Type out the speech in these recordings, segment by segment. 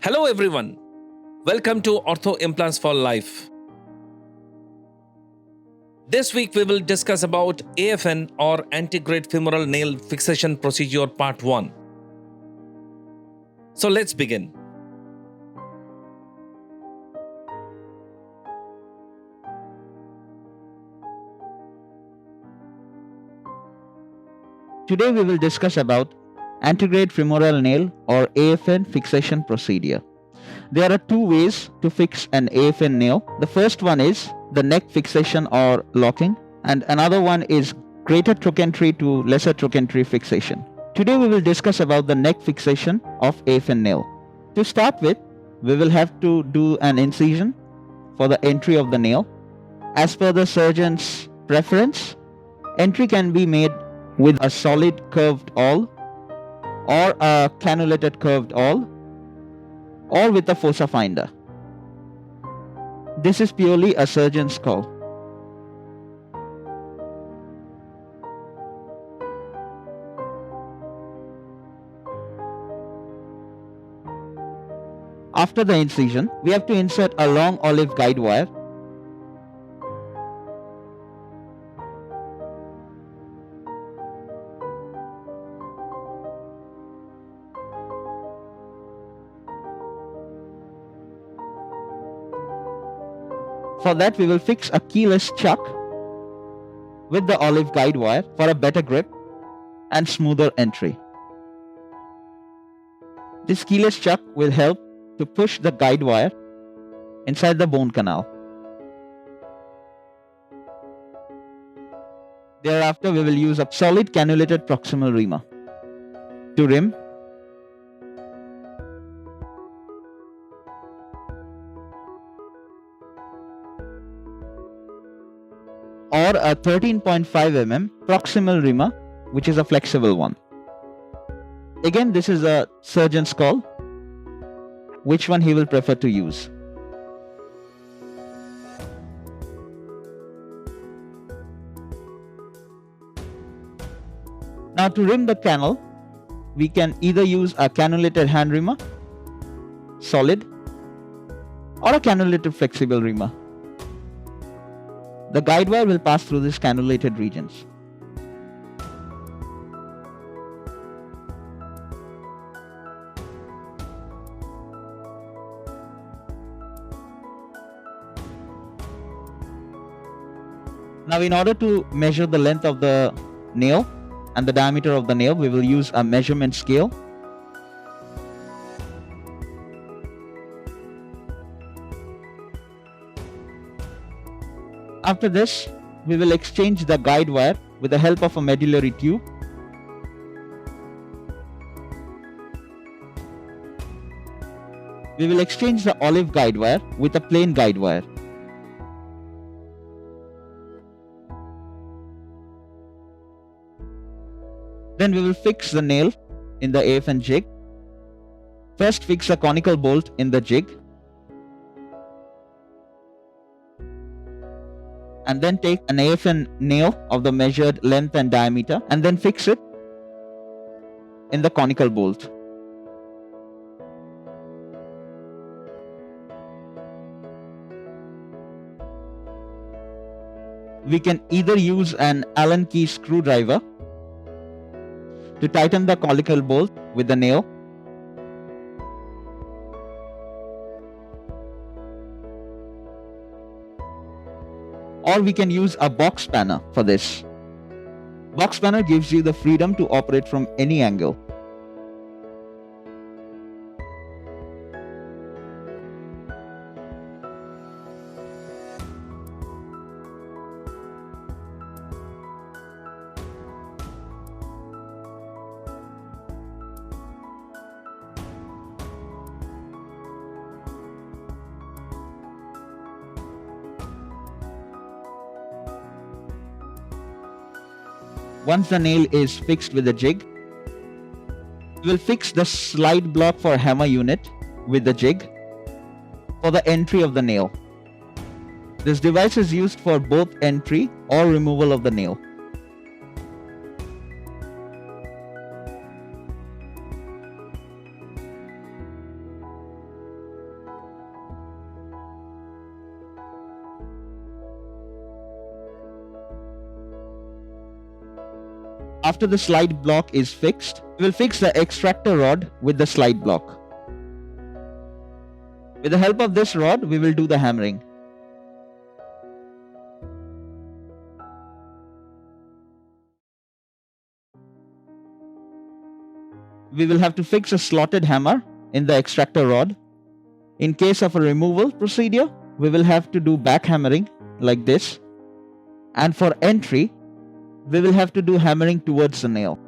Hello, everyone. Welcome to Ortho Implants for Life. This week we will discuss about AFN or antegrade femoral nail fixation procedure part 1. So let's begin. Today we will discuss about antegrade femoral nail or AFN fixation procedure. There are two ways to fix an AFN nail. The first one is the neck fixation or locking, and another one is greater trochantery to lesser trochantery fixation. Today we will discuss about the neck fixation of AFN nail. To start with, we will have to do an incision for the entry of the nail. As per the surgeon's preference, entry can be made with a solid curved awl or a cannulated curved awl or with a fossa finder. This is purely a surgeon's call. After the incision, we have to insert a long olive guide wire. For that, we will fix a keyless chuck with the olive guide wire for a better grip and smoother entry. This keyless chuck will help to push the guide wire inside the bone canal. Thereafter, we will use a solid cannulated proximal reamer to rim or a 13.5 mm proximal reamer, which is a flexible one. Again, this is a surgeon's call, which one he will prefer to use. Now to rim the canal, we can either use a cannulated hand reamer, solid, or a cannulated flexible reamer. The guide wire will pass through these cannulated regions. Now, in order to measure the length of the nail and the diameter of the nail, we will use a measurement scale. After this, we will exchange the guide wire with the help of a medullary tube. We will exchange the olive guide wire with a plain guide wire. Then we will fix the nail in the AFN jig. First, fix a conical bolt in the jig, and then take an AFN nail of the measured length and diameter and then fix it in the conical bolt. We can either use an Allen key screwdriver to tighten the conical bolt with the nail, or we can use a box spanner for this. Box spanner gives you the freedom to operate from any angle. Once the nail is fixed with the jig, we will fix the slide block for hammer unit with the jig for the entry of the nail. This device is used for both entry or removal of the nail. After the slide block is fixed, we will fix the extractor rod with the slide block. With the help of this rod, we will do the hammering. We will have to fix a slotted hammer in the extractor rod. In case of a removal procedure, we will have to do back hammering like this. And for entry, we will have to do hammering towards the nail.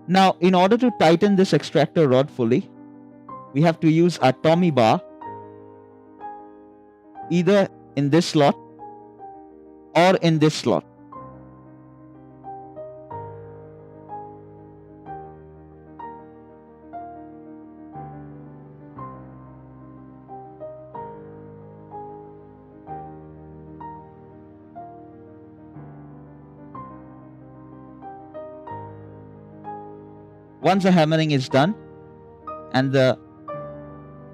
Now, in order to tighten this extractor rod fully, we have to use a Tommy bar either in this slot or in this slot. Once the hammering is done and the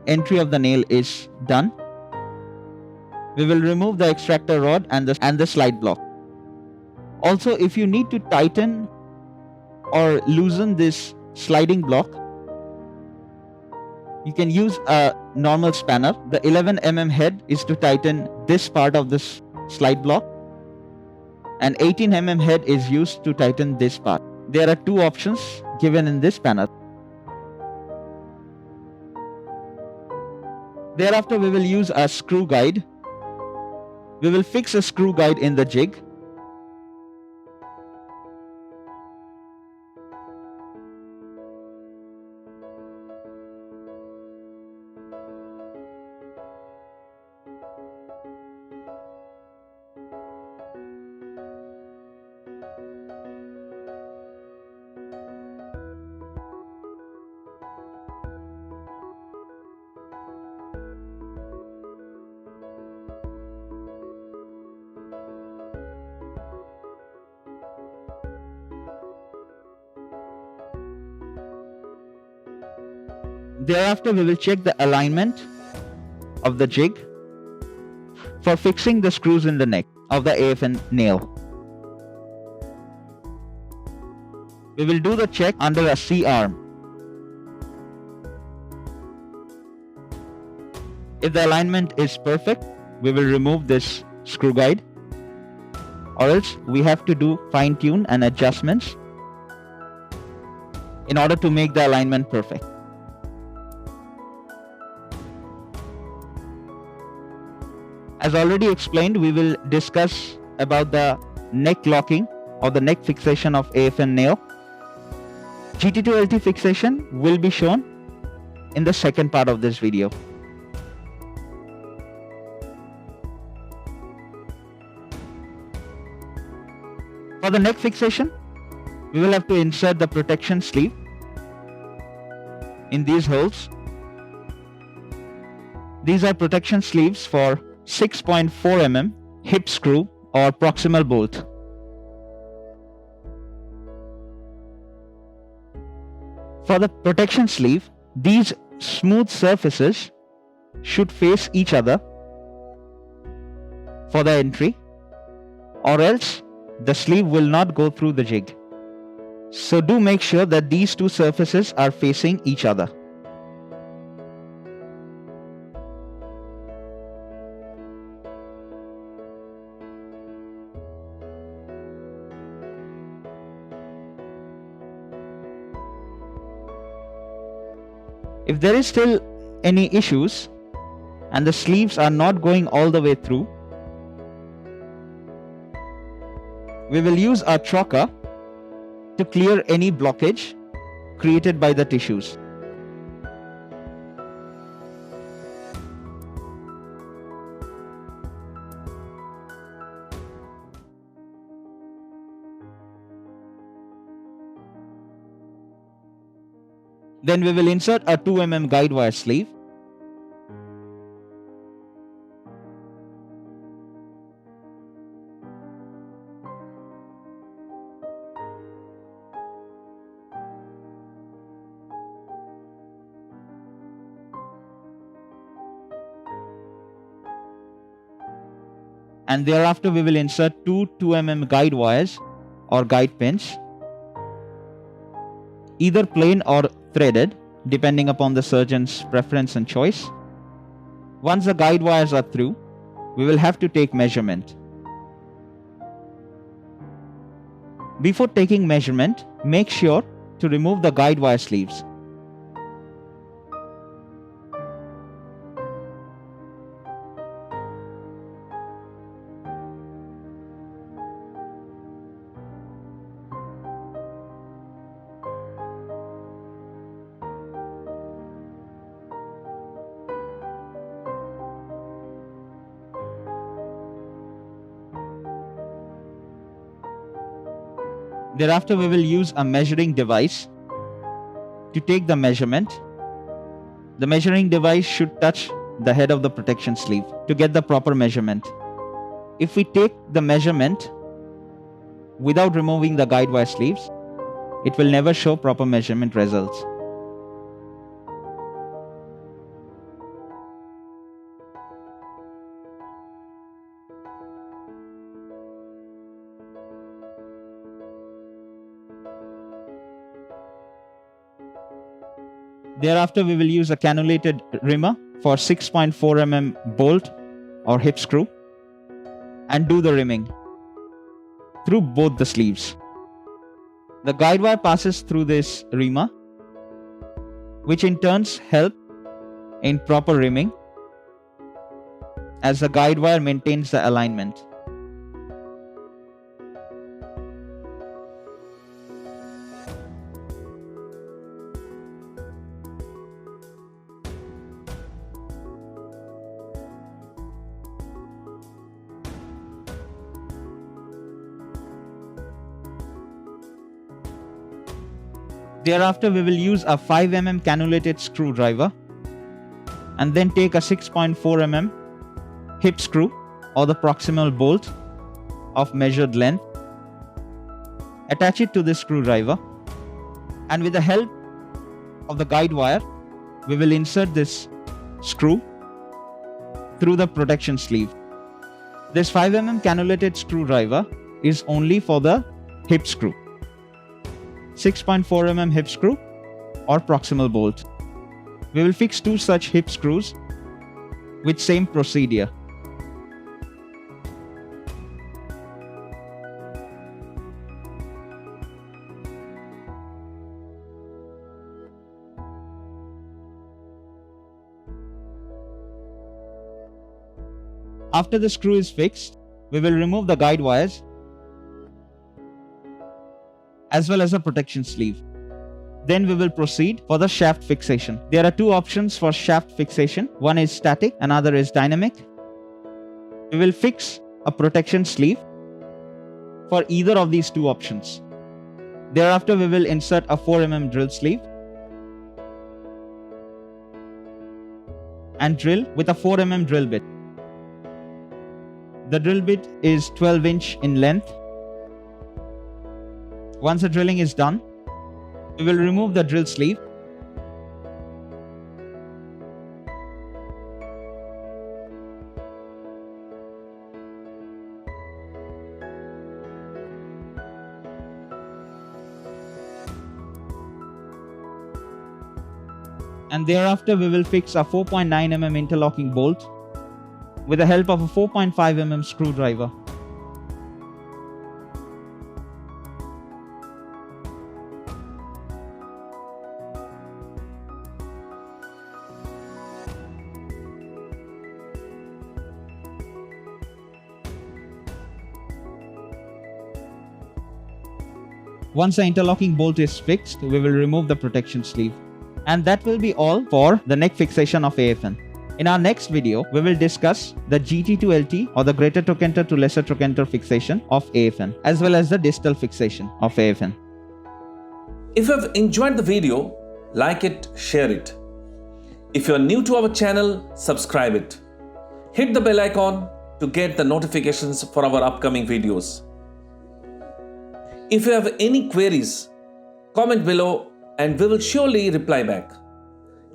entry of the nail is done, we will remove the extractor rod and the slide block. Also, if you need to tighten or loosen this sliding block, you can use a normal spanner. The 11 mm head is to tighten this part of this slide block, and 18 mm head is used to tighten this part. There are two options given in this spanner. Thereafter, we will use a screw guide. We will fix a screw guide in the jig. Thereafter, we will check the alignment of the jig for fixing the screws in the neck of the AFN nail. We will do the check under a C-arm. If the alignment is perfect, we will remove this screw guide, or else we have to do fine-tune and adjustments in order to make the alignment perfect. As already explained, we will discuss about the neck locking or the neck fixation of AFN nail. GT2LT fixation will be shown in the second part of this video. For the neck fixation, we will have to insert the protection sleeve in these holes. These are protection sleeves for 6.4 mm hip screw or proximal bolt. For the protection sleeve, these smooth surfaces should face each other for the entry, or else the sleeve will not go through the jig. So do make sure that these two surfaces are facing each other. If there is still any issues and the sleeves are not going all the way through, we will use our choker to clear any blockage created by the tissues. Then we will insert a 2 mm guide wire sleeve. and thereafter we will insert two 2mm guide wires or guide pins, either plain or threaded depending upon the surgeon's preference and choice. Once the guide wires are through, we will have to take measurement. Before taking measurement, make sure to remove the guide wire sleeves. Thereafter, we will use a measuring device to take the measurement. The measuring device should touch the head of the protection sleeve to get the proper measurement. If we take the measurement without removing the guide wire sleeves, it will never show proper measurement results. Thereafter, we will use a cannulated rimmer for 6.4 mm bolt or hip screw and do the rimming through both the sleeves. The guide wire passes through this rimmer, which in turns help in proper rimming as the guide wire maintains the alignment. Thereafter, we will use a 5 mm cannulated screwdriver and then take a 6.4 mm hip screw or the proximal bolt of measured length, attach it to the screwdriver, and with the help of the guide wire, we will insert this screw through the protection sleeve. This 5 mm cannulated screwdriver is only for the hip screw. 6.4 mm hip screw or proximal bolt. We will fix two such hip screws with same procedure. After the screw is fixed, we will remove the guide wires as well as a protection sleeve. Then we will proceed for the shaft fixation. There are two options for shaft fixation. One is static, another is dynamic. We will fix a protection sleeve for either of these two options. Thereafter, we will insert a 4 mm drill sleeve and drill with a 4 mm drill bit. The drill bit is 12 inch in length. Once the drilling is done, we will remove the drill sleeve and thereafter we will fix a 4.9 mm interlocking bolt with the help of a 4.5 mm screwdriver. Once the interlocking bolt is fixed, we will remove the protection sleeve. And that will be all for the neck fixation of AFN. In our next video, we will discuss the GT to LT or the greater trochanter to lesser trochanter fixation of AFN, as well as the distal fixation of AFN. If you have enjoyed the video, like it, share it. If you are new to our channel, subscribe it. Hit the bell icon to get the notifications for our upcoming videos. If you have any queries, comment below and we will surely reply back.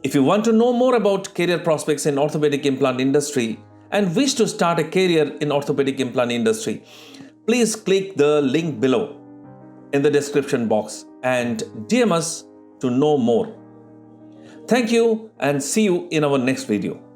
If you want to know more about career prospects in orthopedic implant industry and wish to start a career in orthopedic implant industry, please click the link below in the description box and DM us to know more. Thank you and see you in our next video.